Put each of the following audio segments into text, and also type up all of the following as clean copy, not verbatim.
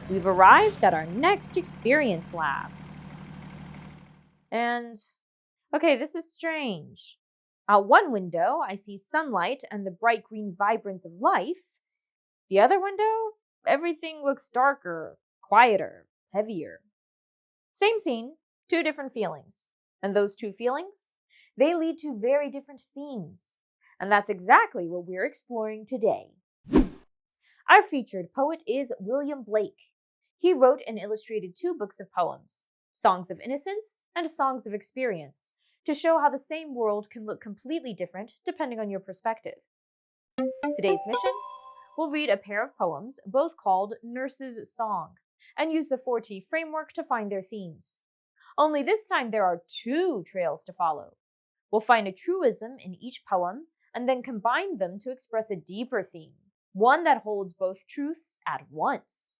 We've arrived at our next experience lab. And, okay, this is strange. Out one window, I see sunlight and the bright green vibrance of life. The other window, everything looks darker, quieter, heavier. Same scene, two different feelings. And those two feelings, they lead to very different themes. And that's exactly what we're exploring today. Our featured poet is William Blake. He wrote and illustrated two books of poems, Songs of Innocence and Songs of Experience, to show how the same world can look completely different depending on your perspective. Today's mission? We'll read a pair of poems, both called Nurse's Song, and use the 4T framework to find their themes. Only this time there are two trails to follow. We'll find a truism in each poem and then combine them to express a deeper theme, one that holds both truths at once.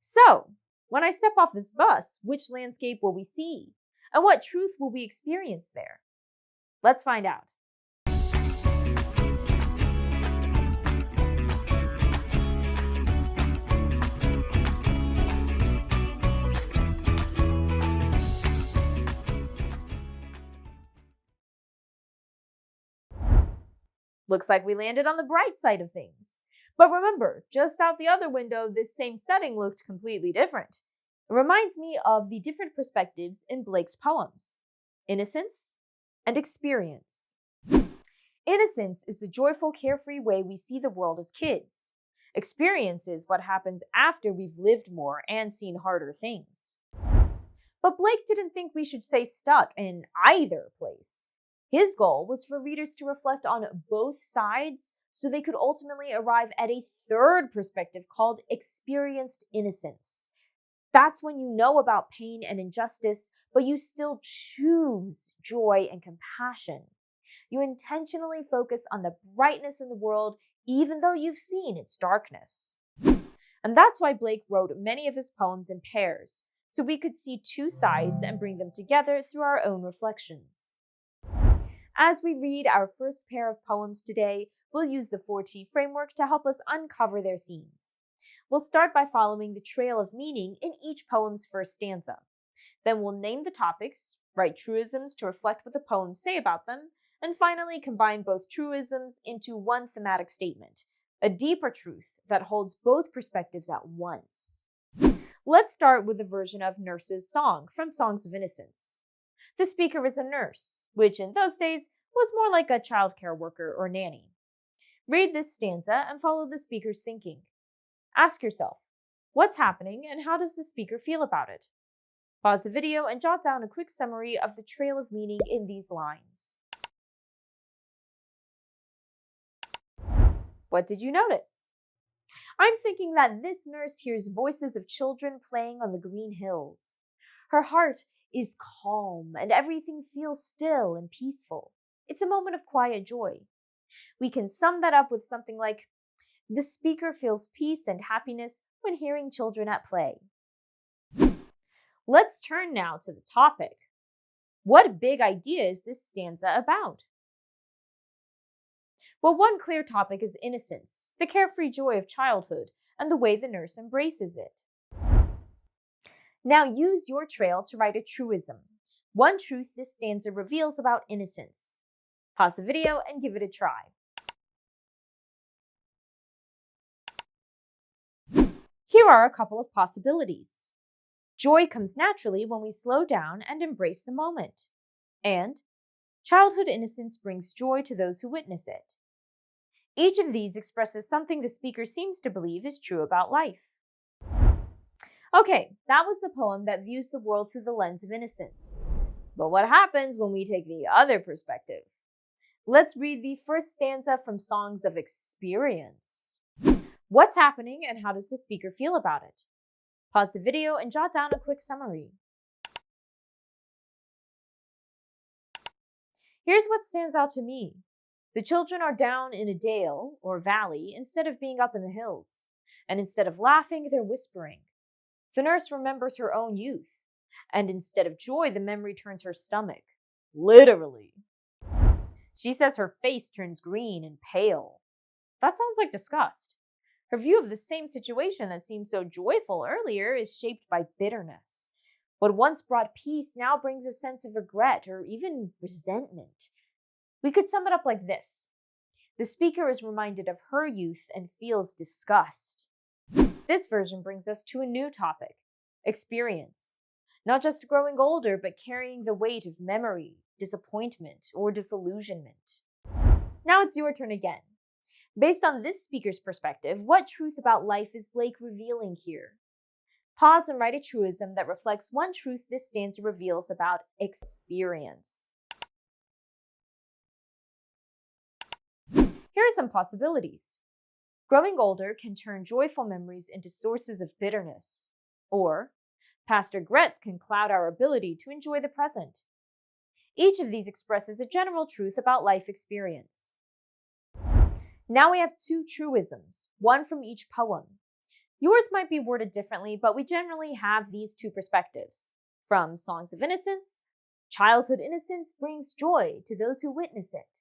So, when I step off this bus, which landscape will we see? And what truth will we experience there? Let's find out. Looks like we landed on the bright side of things. But remember, just out the other window, this same setting looked completely different. It reminds me of the different perspectives in Blake's poems: Innocence and Experience. Innocence is the joyful, carefree way we see the world as kids. Experience is what happens after we've lived more and seen harder things. But Blake didn't think we should stay stuck in either place. His goal was for readers to reflect on both sides so they could ultimately arrive at a third perspective called experienced innocence. That's when you know about pain and injustice, but you still choose joy and compassion. You intentionally focus on the brightness in the world, even though you've seen its darkness. And that's why Blake wrote many of his poems in pairs, so we could see two sides and bring them together through our own reflections. As we read our first pair of poems today, we'll use the 4T framework to help us uncover their themes. We'll start by following the trail of meaning in each poem's first stanza. Then we'll name the topics, write truisms to reflect what the poems say about them, and finally combine both truisms into one thematic statement, a deeper truth that holds both perspectives at once. Let's start with a version of Nurse's Song from Songs of Innocence. The speaker is a nurse, which in those days was more like a childcare worker or nanny. Read this stanza and follow the speaker's thinking. Ask yourself, what's happening and how does the speaker feel about it? Pause the video and jot down a quick summary of the trail of meaning in these lines. What did you notice? I'm thinking that this nurse hears voices of children playing on the green hills. Her heart is calm and everything feels still and peaceful. It's a moment of quiet joy. We can sum that up with something like, the speaker feels peace and happiness when hearing children at play. Let's turn now to the topic. What big idea is this stanza about? Well, one clear topic is innocence, the carefree joy of childhood, and the way the nurse embraces it. Now use your trail to write a truism, one truth this stanza reveals about innocence. Pause the video and give it a try. Here are a couple of possibilities. Joy comes naturally when we slow down and embrace the moment. And childhood innocence brings joy to those who witness it. Each of these expresses something the speaker seems to believe is true about life. Okay, that was the poem that views the world through the lens of innocence. But what happens when we take the other perspective? Let's read the first stanza from Songs of Experience. What's happening and how does the speaker feel about it? Pause the video and jot down a quick summary. Here's what stands out to me. The children are down in a dale or valley instead of being up in the hills. And instead of laughing, they're whispering. The nurse remembers her own youth. And instead of joy, the memory turns her stomach. Literally. She says her face turns green and pale. That sounds like disgust. Her view of the same situation that seemed so joyful earlier is shaped by bitterness. What once brought peace now brings a sense of regret or even resentment. We could sum it up like this. The speaker is reminded of her youth and feels disgust. This version brings us to a new topic, experience. Not just growing older, but carrying the weight of memory, disappointment, or disillusionment. Now it's your turn again. Based on this speaker's perspective, what truth about life is Blake revealing here? Pause and write a truism that reflects one truth this stanza reveals about experience. Here are some possibilities. Growing older can turn joyful memories into sources of bitterness. Or, past regrets can cloud our ability to enjoy the present. Each of these expresses a general truth about life experience. Now we have two truisms, one from each poem. Yours might be worded differently, but we generally have these two perspectives. From Songs of Innocence, childhood innocence brings joy to those who witness it.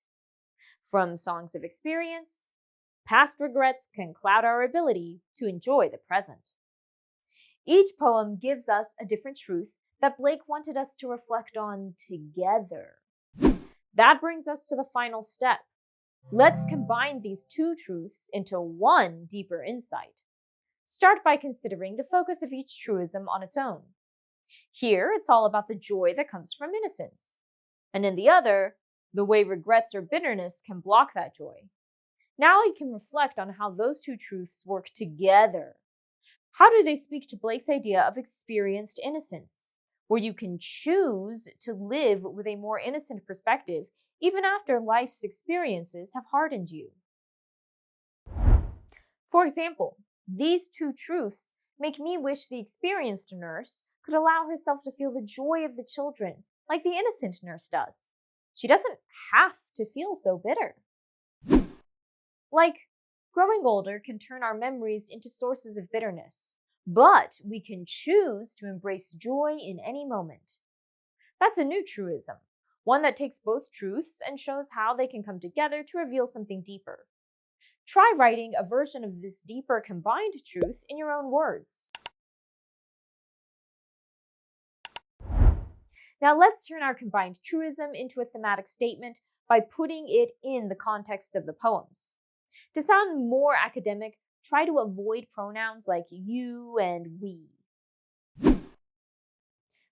From Songs of Experience, past regrets can cloud our ability to enjoy the present. Each poem gives us a different truth that Blake wanted us to reflect on together. That brings us to the final step. Let's combine these two truths into one deeper insight. Start by considering the focus of each truism on its own. Here, it's all about the joy that comes from innocence. And in the other, the way regrets or bitterness can block that joy. Now you can reflect on how those two truths work together. How do they speak to Blake's idea of experienced innocence, where you can choose to live with a more innocent perspective even after life's experiences have hardened you? For example, these two truths make me wish the experienced nurse could allow herself to feel the joy of the children like the innocent nurse does. She doesn't have to feel so bitter. Like, growing older can turn our memories into sources of bitterness, but we can choose to embrace joy in any moment. That's a new truism, one that takes both truths and shows how they can come together to reveal something deeper. Try writing a version of this deeper combined truth in your own words. Now let's turn our combined truism into a thematic statement by putting it in the context of the poems. To sound more academic, try to avoid pronouns like you and we.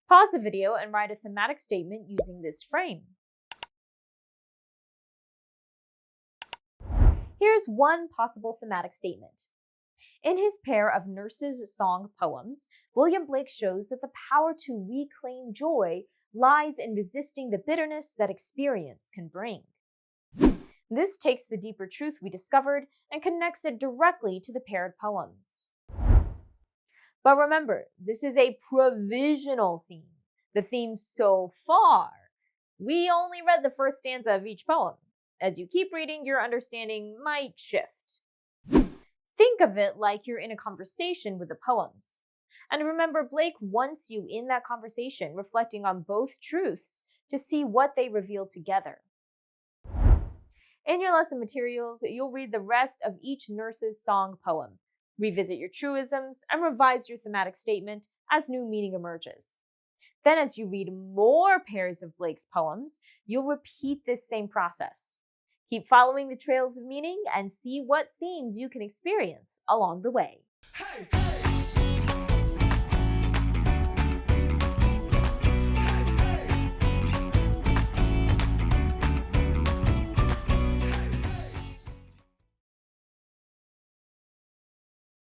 Pause the video and write a thematic statement using this frame. Here's one possible thematic statement. In his pair of Nurse's Song poems, William Blake shows that the power to reclaim joy lies in resisting the bitterness that experience can bring. This takes the deeper truth we discovered and connects it directly to the paired poems. But remember, this is a provisional theme. The theme so far. We only read the first stanza of each poem. As you keep reading, your understanding might shift. Think of it like you're in a conversation with the poems. And remember, Blake wants you in that conversation, reflecting on both truths to see what they reveal together. In your lesson materials, you'll read the rest of each Nurse's Song poem, revisit your truisms, and revise your thematic statement as new meaning emerges. Then as you read more pairs of Blake's poems, you'll repeat this same process. Keep following the trails of meaning and see what themes you can experience along the way. Hey, hey.